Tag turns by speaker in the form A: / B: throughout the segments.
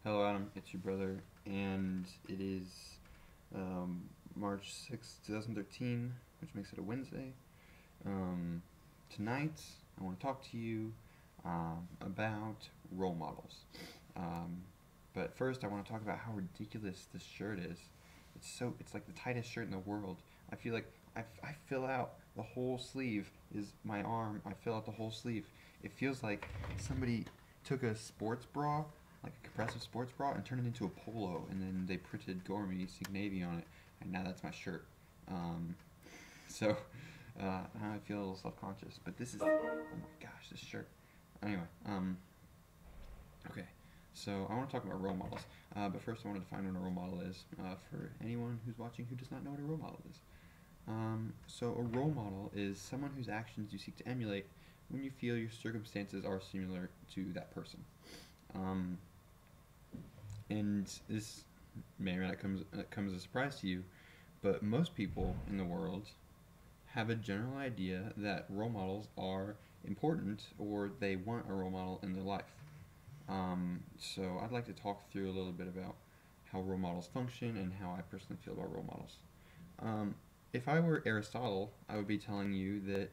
A: Hello, Adam. It's your brother, and it is March 6th, 2013, which makes it a Wednesday. Um, Tonight, I want to talk to you about role models. Um, but first, I want to talk about how ridiculous this shirt is. It's like the tightest shirt in the world. I feel like I fill out the whole sleeve is my arm. I fill out the whole sleeve. It feels like somebody took a sports bra, like a compressive sports bra, and turned it into a polo, and then they printed Gormy Sig Navy on it, and now that's my shirt. Um, so now I feel a little self-conscious, but this is, oh my gosh, this shirt. Anyway, okay, so I want to talk about role models, but first I want to define what a role model is for anyone who's watching who does not know what a role model is. So a role model is someone whose actions you seek to emulate when you feel your circumstances are similar to that person. Um, and this may or may not come as a surprise to you, but most people in the world have a general idea that role models are important, or they want a role model in their life. So I'd like to talk through a little bit about how role models function and how I personally feel about role models. If I were Aristotle, I would be telling you that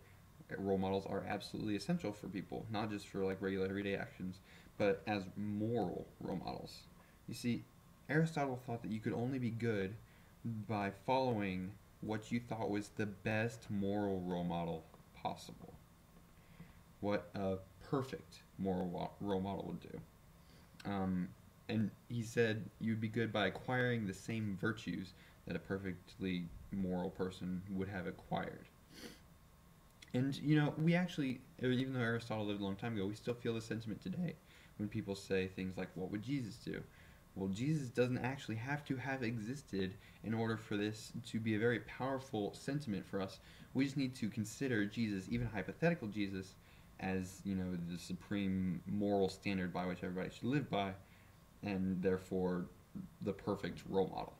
A: role models are absolutely essential for people, not just for like regular everyday actions, but as moral role models. You see, Aristotle thought that you could only be good by following what you thought was the best moral role model possible. What a perfect moral role model would do. And he said you'd be good by acquiring the same virtues that a perfectly moral person would have acquired. And we actually, even though Aristotle lived a long time ago, we still feel the sentiment today when people say things like, "What would Jesus do?" Well, Jesus doesn't actually have to have existed in order for this to be a very powerful sentiment for us. We just need to consider Jesus, even hypothetical Jesus, as the supreme moral standard by which everybody should live by, and therefore the perfect role model.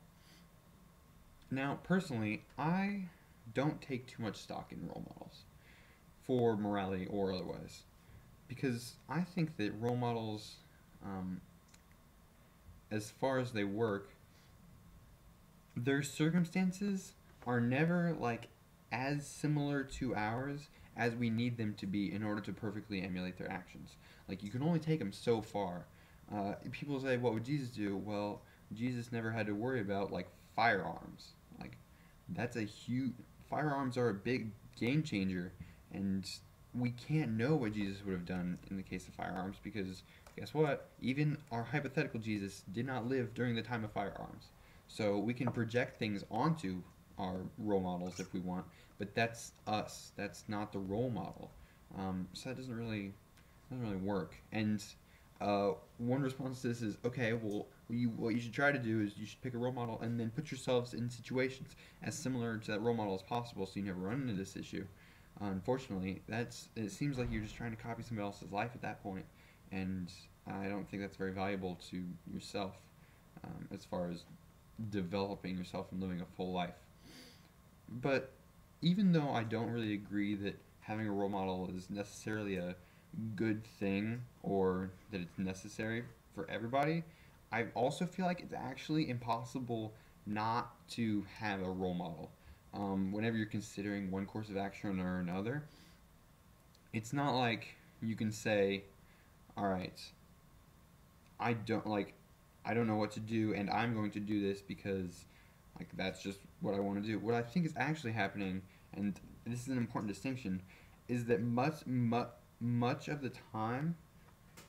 A: Now, personally, I don't take too much stock in role models for morality or otherwise, because I think that role models, as far as they work, their circumstances are never like as similar to ours as we need them to be in order to perfectly emulate their actions. Like, you can only take them so far. People say, "What would Jesus do?" Well, Jesus never had to worry about like firearms. Like, that's a huge firearms are a big game changer, and we can't know what Jesus would have done in the case of firearms, because guess what? Even our hypothetical Jesus did not live during the time of firearms. So we can project things onto our role models if we want, but that's us. That's not the role model. So that doesn't really work. And one response to this is, okay, well, what you should try to do is you should pick a role model and then put yourselves in situations as similar to that role model as possible, so you never run into this issue. Unfortunately, it seems like you're just trying to copy somebody else's life at that point, and I don't think that's very valuable to yourself as far as developing yourself and living a full life. But even though I don't really agree that having a role model is necessarily a good thing or that it's necessary for everybody, I also feel like it's actually impossible not to have a role model. Whenever you're considering one course of action or another, it's not like you can say, all right, I don't like I don't know what to do, and I'm going to do this because like that's just what I want to do. What I think is actually happening, and this is an important distinction, is that much of the time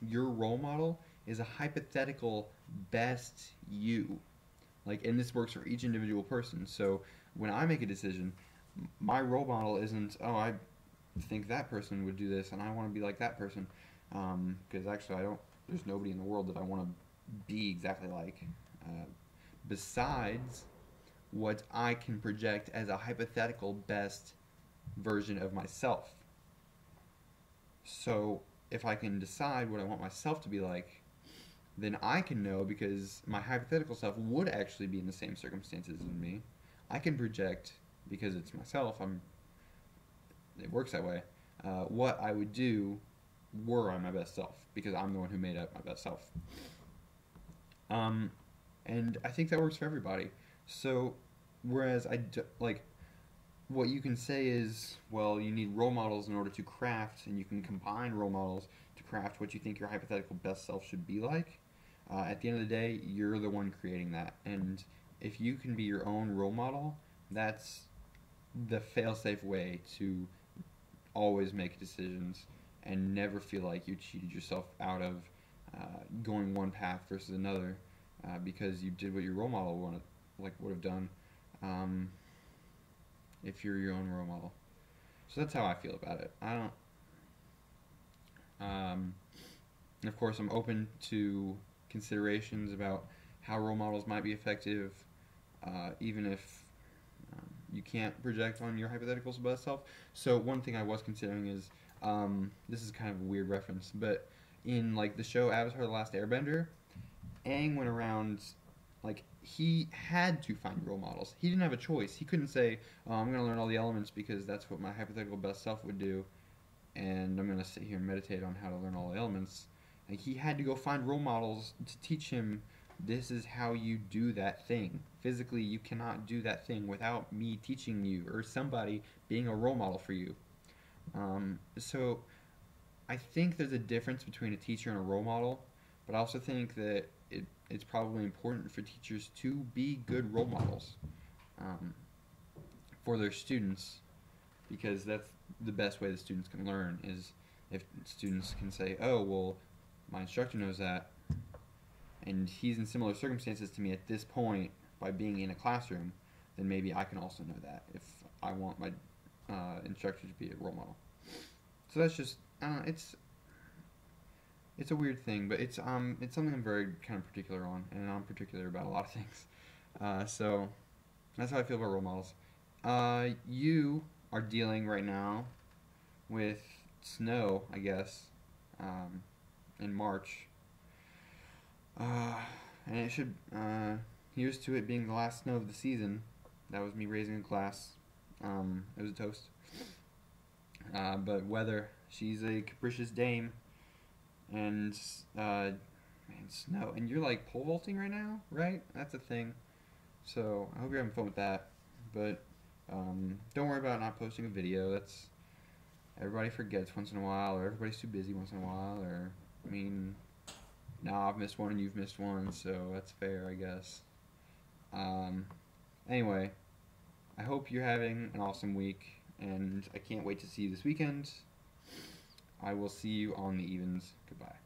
A: your role model is a hypothetical best you. Like, and this works for each individual person. So when I make a decision, my role model isn't, oh, I think that person would do this and I want to be like that person, because actually I don't, there's nobody in the world that I want to be exactly like, besides what I can project as a hypothetical best version of myself. So if I can decide what I want myself to be like, then I can know, because my hypothetical self would actually be in the same circumstances as me. I can project, because it's myself, it works that way, what I would do were I my best self, because I'm the one who made up my best self. Um, and I think that works for everybody. So, whereas like what you can say is, well, you need role models in order to craft, and you can combine role models to craft what you think your hypothetical best self should be like. At the end of the day, you're the one creating that, and if you can be your own role model, that's the fail-safe way to always make decisions and never feel like you cheated yourself out of going one path versus another because you did what your role model would have done um, if you're your own role model. So that's how I feel about it. I don't. And of course, I'm open to considerations about how role models might be effective, even if you can't project on your hypothetical best self. So one thing I was considering is this is kind of a weird reference, but in like the show Avatar: The Last Airbender, Aang went around like he had to find role models. He didn't have a choice. He couldn't say, "Oh, I'm going to learn all the elements because that's what my hypothetical best self would do," and I'm going to sit here and meditate on how to learn all the elements. Like he had to go find role models to teach him this is how you do that thing. Physically, you cannot do that thing without me teaching you or somebody being a role model for you. So I think there's a difference between a teacher and a role model, but I also think that it's probably important for teachers to be good role models um, for their students because that's the best way the students can learn is if students can say, oh, well, my instructor knows that, and he's in similar circumstances to me at this point by being in a classroom, then maybe I can also know that if I want my instructor to be a role model. So that's just, it's a weird thing, but it's something I'm very kind of particular on, and I'm particular about a lot of things. So that's how I feel about role models. You are dealing right now with snow, I guess, in March. And it should, here's to it being the last snow of the season. That was me raising a glass. It was a toast. But weather, she's a capricious dame. And, man, snow. And you're like pole vaulting right now, right? That's a thing. So I hope you're having fun with that. But, don't worry about not posting a video. That's, everybody forgets once in a while, or everybody's too busy once in a while, or, I mean, now I've missed one and you've missed one, so that's fair, I guess. Anyway, I hope you're having an awesome week, and I can't wait to see you this weekend. I will see you on the evens. Goodbye.